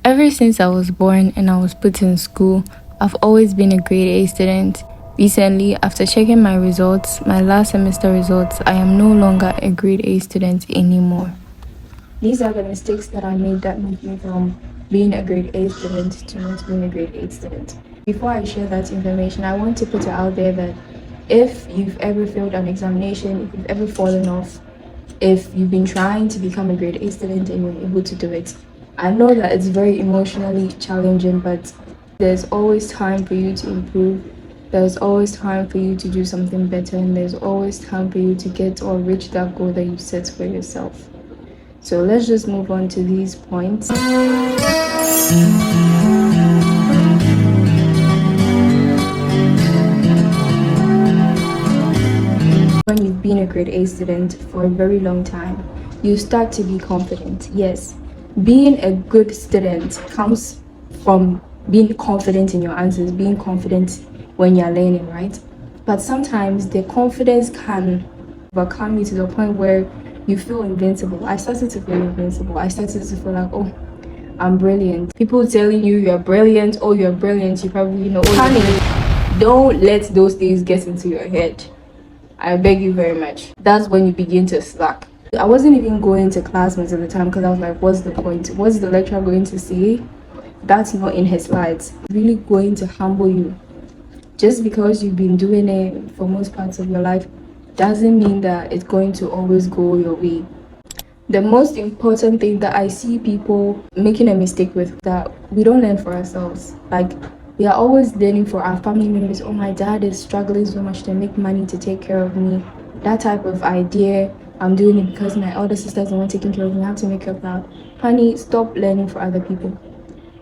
Ever since I was born and I was put in school, I've always been a grade A student. Recently, after checking my results, my last semester results, I am no longer a grade A student anymore. These are the mistakes that I made that moved me from being a grade A student to not being a grade 8 student. Before I share that information, I want to put it out there that if you've ever failed an examination, if you've ever fallen off, if you've been trying to become a grade A student and you're able to do it, I know that it's very emotionally challenging, but there's always time for you to improve. There's always time for you to do something better, and there's always time for you to get or reach that goal that you set for yourself. So let's just move on to these points. When you've been a grade A student for a very long time, you start to be confident. Yes, being a good student comes from being confident in your answers, being confident when you're learning, right? But sometimes the confidence can overcome you to the point where you feel invincible. I started to feel invincible. I started to feel like, oh, I'm brilliant. People telling you you're brilliant, oh, you're brilliant, you probably know. Honey, don't let those things get into your head. I beg you very much. That's when you begin to slack. I wasn't even going to class most of the time because I was like, what's the point? What's the lecturer going to say? That's not in his slides. It's really going to humble you. Just because you've been doing it for most parts of your life doesn't mean that it's going to always go your way. The most important thing that I see people making a mistake with, that we don't learn for ourselves. Like, we are always learning for our family members. Oh, my dad is struggling so much to make money to take care of me. That type of idea. I'm doing it because my older sisters are not taking care of me. I have to make her proud. Honey, stop learning for other people.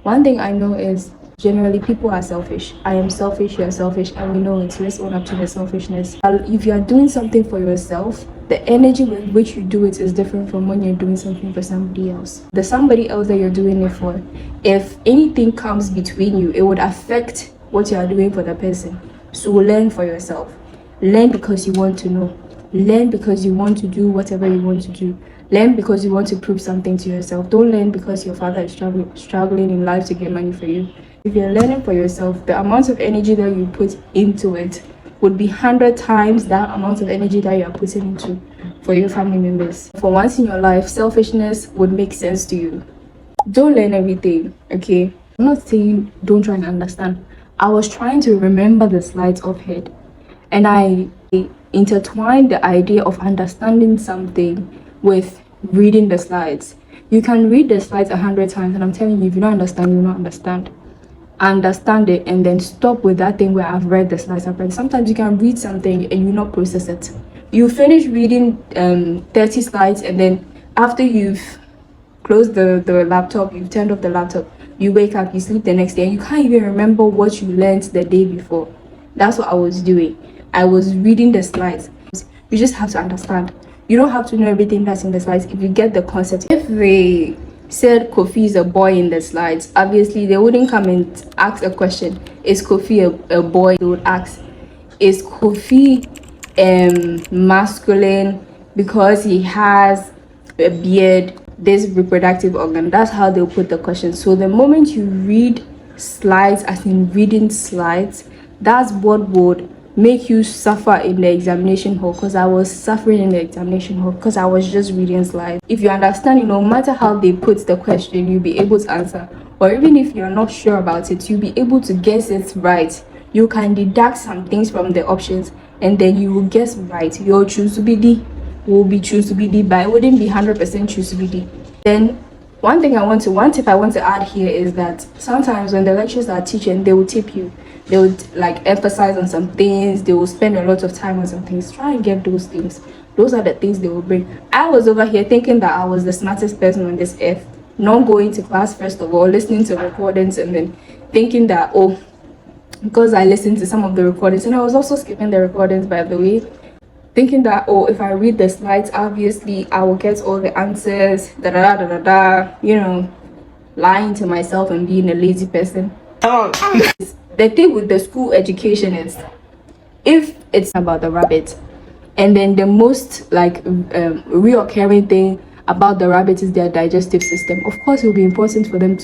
One thing I know is generally people are selfish. I am selfish, you're selfish, and we know it. Let's own up to the selfishness. If you are doing something for yourself, the energy with which you do it is different from when you're doing something for somebody else. The somebody else that you're doing it for, if anything comes between you, it would affect what you are doing for the person. So learn for yourself. Learn because you want to know. Learn because you want to do whatever you want to do. Learn because you want to prove something to yourself. Don't learn because your father is struggling in life to get money for you. If you're learning for yourself, the amount of energy that you put into it would be 100 times that amount of energy that you're putting into for your family members. For once in your life, selfishness would make sense to you. Don't learn everything, okay? I'm not saying don't try and understand. I was trying to remember the slides of head, and I intertwined the idea of understanding something with reading the slides. You can read the slides 100 times, and I'm telling you, if you don't understand, you will not understand. Understand it and then stop with that thing where I've read the slides. Sometimes you can read something and you not process it. You finish reading 30 slides, and then after you've closed the laptop, you've turned off the laptop, you wake up, you sleep the next day, and you can't even remember what you learned the day before. That's what I was doing. I was reading the slides. You just have to understand. You don't have to know everything that's in the slides. If you get the concept, if they said Kofi is a boy in the slides, obviously they wouldn't come and ask a question, is Kofi a boy? They would ask, is Kofi masculine because he has a beard, this reproductive organ? That's how they'll put the question. So the moment you read slides, as in reading slides, that's what would make you suffer in the examination hall, because I was suffering in the examination hall because I was just reading slides. If you understand, no matter how they put the question, you'll be able to answer. Or even if you're not sure about it, you'll be able to guess it right. You can deduct some things from the options and then you will guess right. Your choose to be D will be choose to be D, but it wouldn't be 100% choose to be D. Then one tip I want to add here is that sometimes when the lecturers are teaching, they will tip you. They would like emphasize on some things. They will spend a lot of time on some things. Try and get those things. Those are the things they will bring. I was over here thinking that I was the smartest person on this earth, not going to class first of all, listening to recordings, and then thinking that, oh, because I listened to some of the recordings, and I was also skipping the recordings, by the way, thinking that, oh, if I read the slides, obviously I will get all the answers, you know, lying to myself and being a lazy person. The thing with the school education is, if it's about the rabbit, and then the most like reoccurring thing about the rabbit is their digestive system, of course it will be important for them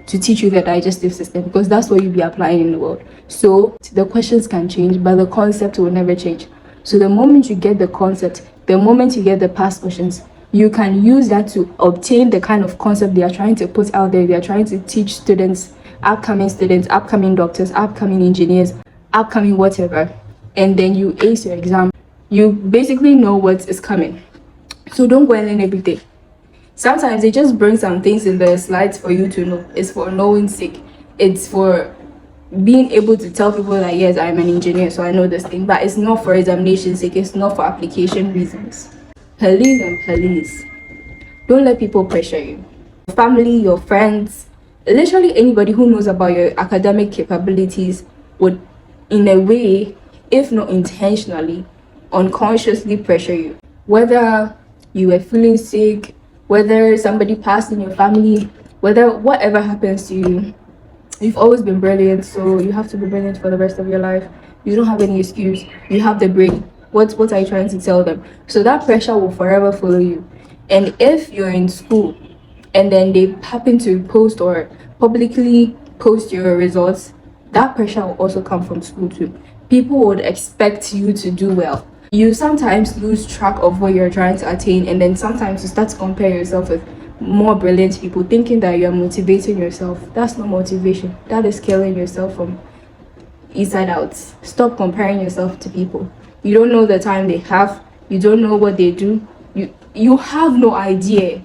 to teach you the digestive system, because that's what you'll be applying in the world. So the questions can change, but the concept will never change. So the moment you get the concept, the moment you get the past questions, you can use that to obtain the kind of concept they are trying to put out there. They are trying to teach students, upcoming doctors, upcoming engineers, upcoming whatever. And then you ace your exam. You basically know what is coming. So don't go and learn everything. Sometimes they just bring some things in the slides for you to know. It's for knowing sake. It's for being able to tell people that yes, I'm an engineer, so I know this thing. But it's not for examination sake. It's not for application reasons. Please, don't let people pressure you. Family, your friends, literally anybody who knows about your academic capabilities would, in a way, if not intentionally, unconsciously pressure you. Whether you were feeling sick, whether somebody passed in your family, whether whatever happens to you, you've always been brilliant, so you have to be brilliant for the rest of your life. You don't have any excuse. You have the brain. What are you trying to tell them? So that pressure will forever follow you. And if you're in school and then they happen to post or publicly post your results, that pressure will also come from school too. People would expect you to do well. You sometimes lose track of what you're trying to attain, and then sometimes you start to compare yourself with more brilliant people, thinking that you're motivating yourself. That's not motivation. That is killing yourself from inside out. Stop comparing yourself to people. You don't know the time they have. You don't know what they do. You have no idea.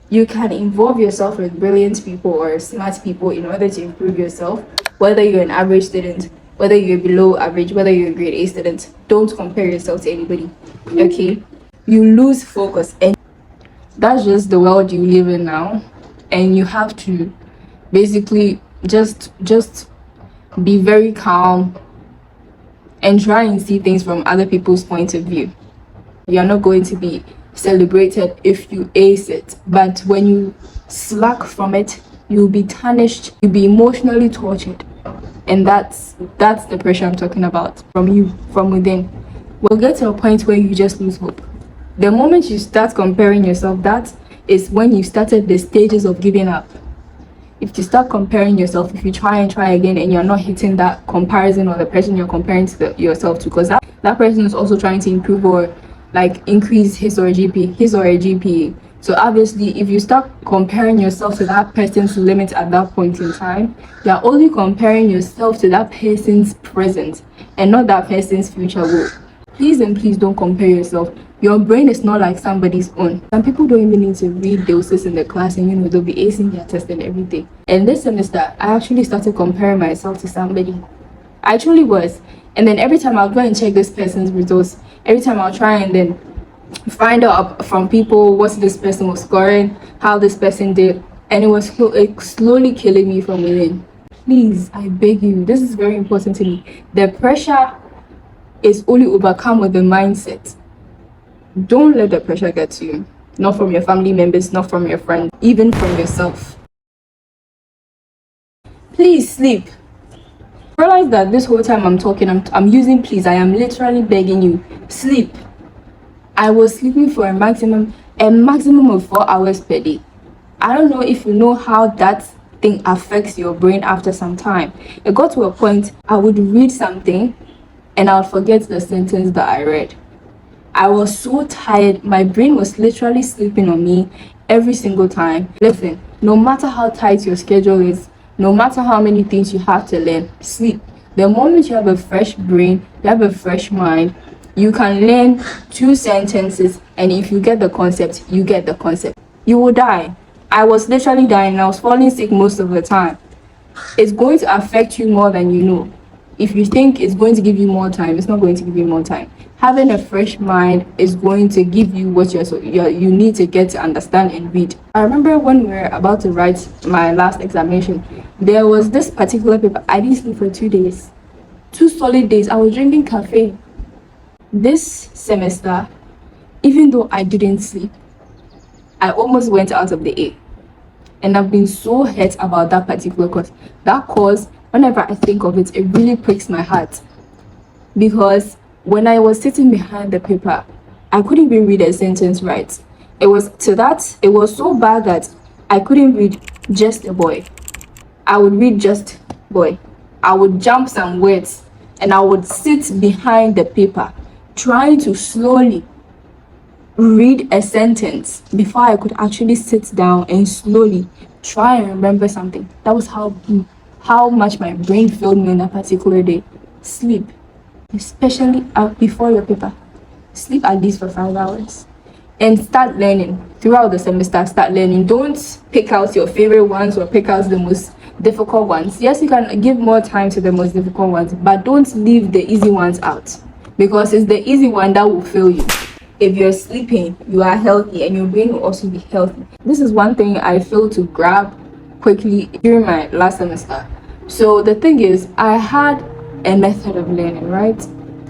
You can involve yourself with brilliant people or smart people in order to improve yourself. Whether you're an average student, whether you're below average, whether you're a grade A student, don't compare yourself to anybody. Okay? You lose focus, and that's just the world you live in now. And you have to basically just be very calm and try and see things from other people's point of view. You're not going to be celebrated if you ace it, but when you slack from it, you'll be tarnished, you'll be emotionally tortured. And that's the pressure I'm talking about, from you, from within. We'll get to a point where you just lose hope. The moment you start comparing yourself, that is when you started the stages of giving up. If you start comparing yourself, if you try again and you're not hitting that comparison or the person you're comparing to yourself to, because that person is also trying to improve or like increase his or her GPA. So obviously, if you start comparing yourself to that person's limit at that point in time, you're only comparing yourself to that person's present and not that person's future goal. Please and please don't compare yourself. Your brain is not like somebody's own. Some people don't even need to read doses in the class, and they'll be acing their test and everything. And this semester, I actually started comparing myself to somebody. I truly was. And then every time I'll go and check this person's results, every time I'll try and then find out from people what this person was scoring, how this person did, and it was slowly killing me from within. Please, I beg you, this is very important to me. The pressure is only overcome with the mindset. Don't let the pressure get to you. Not from your family members, not from your friends, even from yourself. Please sleep. Realize that this whole time I'm talking, I'm using please. I am literally begging you, sleep. I was sleeping for a maximum of 4 hours per day. I don't know if you know how that thing affects your brain after some time. It got to a point I would read something and I'll forget the sentence that I read. I was so tired. My brain was literally sleeping on me every single time. Listen, no matter how tight your schedule is, no matter how many things you have to learn, sleep. The moment you have a fresh brain, you have a fresh mind, you can learn 2 sentences, and if you get the concept, you get the concept. You will die. I was literally dying. I was falling sick most of the time. It's going to affect you more than you know. If you think it's going to give you more time, it's not going to give you more time. Having a fresh mind is going to give you what you need to get to understand and read. I remember when we were about to write my last examination, there was this particular paper. I didn't sleep for 2 days. 2 solid days. I was drinking caffeine. This semester, even though I didn't sleep, I almost went out of the A. And I've been so hurt about that particular course. That course, whenever I think of it, it really breaks my heart. Because when I was sitting behind the paper, I couldn't even read a sentence right. It was so bad that I couldn't read just a boy. I would read just, boy, I would jump some words and I would sit behind the paper trying to slowly read a sentence before I could actually sit down and slowly try and remember something. That was how much my brain failed me on a particular day. Sleep, especially before your paper. Sleep at least for 5 hours and start learning throughout the semester. Start learning. Don't pick out your favorite ones or pick out the most difficult ones. Yes, you can give more time to the most difficult ones, but don't leave the easy ones out, because it's the easy one that will fail you. If you're sleeping, you are healthy and your brain will also be healthy. This is one thing I failed to grab quickly during my last semester. So the thing is, I had a method of learning, right?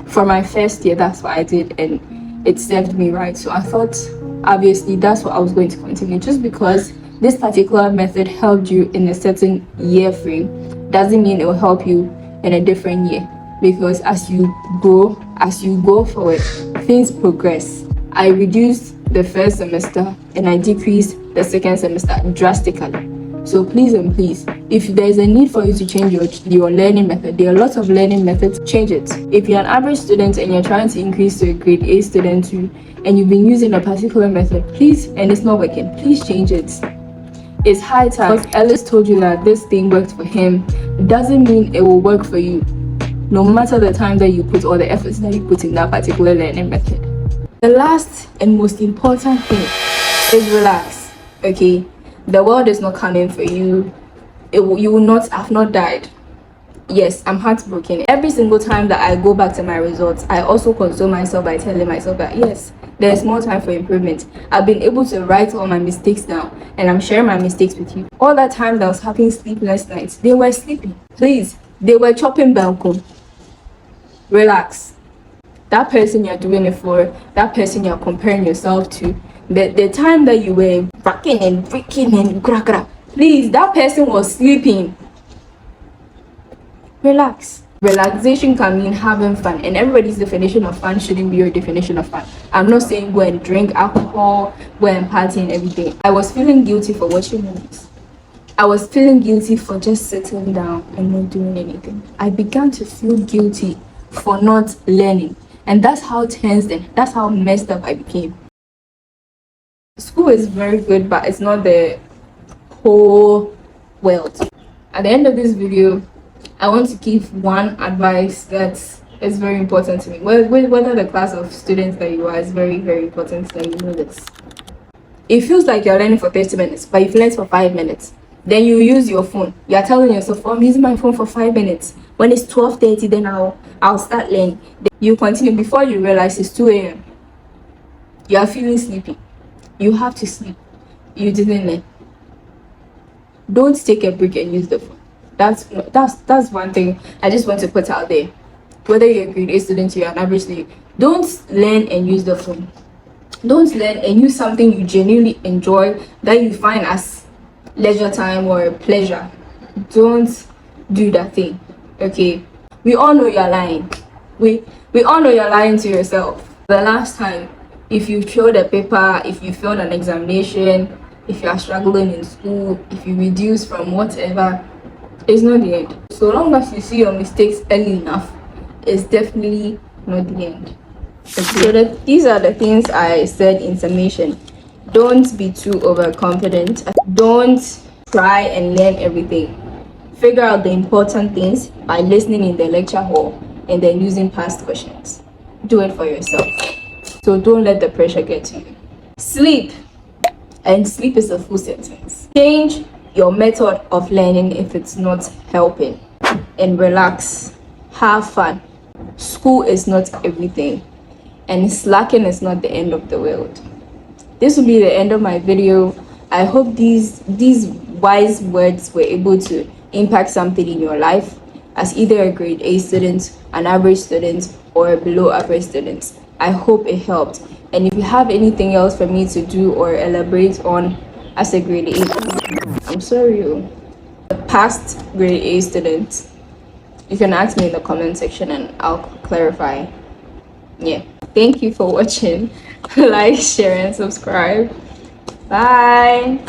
For my first year, that's what I did, and it served me right. So I thought, obviously, that's what I was going to continue. Just because this particular method helped you in a certain year frame doesn't mean it will help you in a different year, because as you go forward, things progress. I reduced the first semester and I decreased the second semester drastically. So please and please, if there is a need for you to change your learning method, there are lots of learning methods, change it. If you're an average student and you're trying to increase to a grade A student too, and you've been using a particular method, please, and it's not working, please change it. It's high time. Because Ellis told you that this thing worked for him, it doesn't mean it will work for you, no matter the time that you put or the efforts that you put in that particular learning method. The last and most important thing is relax, okay? The world is not coming for you. You will not have not died. Yes, I'm heartbroken. Every single time that I go back to my results, I also console myself by telling myself that yes, there's more time for improvement. I've been able to write all my mistakes down and I'm sharing my mistakes with you. All that time that I was having sleepless nights, they were sleeping. Please, they were chopping balcony. Relax. That person you're doing it for, that person you're comparing yourself to, the time that you were racking and freaking and gra, please, that person was sleeping. Relax. Relaxation can mean having fun, and everybody's definition of fun shouldn't be your definition of fun. I'm not saying go and drink alcohol, go and party and everything. I was feeling guilty for watching movies. I was feeling guilty for just sitting down and not doing anything. I began to feel guilty for not learning. And that's how tense and that's how messed up I became. School is very good, but it's not the whole world. At the end of this video, I want to give one advice that is very important to me. Whether the class of students that you are is very, very important that you know this. It feels like you're learning for 30 minutes, but you've learned for 5 minutes. Then you use your phone. You're telling yourself, oh, I'm using my phone for 5 minutes. When it's 12:30, then I'll start learning. Then you continue before you realize it's 2 a.m. You are feeling sleepy. You have to sleep. You didn't learn. Don't take a break and use the phone. That's one thing I just want to put out there. Whether you're a grade A student or you're an average student, don't learn and use the phone. Don't learn and use something you genuinely enjoy that you find as leisure time or pleasure. Don't do that thing, okay? We all know you're lying. We all know you're lying to yourself. The last time, if you failed a paper, if you failed an examination, if you are struggling in school, if you reduce from whatever, it's not the end. So long as you see your mistakes early enough, it's definitely not the end. Okay. So these are the things I said in summation. Don't be too overconfident. Don't try and learn everything. Figure out the important things by listening in the lecture hall and then using past questions. Do it for yourself. So don't let the pressure get to you. Sleep. And sleep is a full sentence. Change your method of learning if it's not helping. And relax. Have fun. School is not everything. And slacking is not the end of the world. This will be the end of my video. I hope these wise words were able to impact something in your life as either a grade A student, an average student, or a below average student. I hope it helped. And if you have anything else for me to do or elaborate on as a grade A, I'm sorry, a past grade A student, you can ask me in the comment section and I'll clarify. Yeah. Thank you for watching. Like, share, and subscribe. Bye.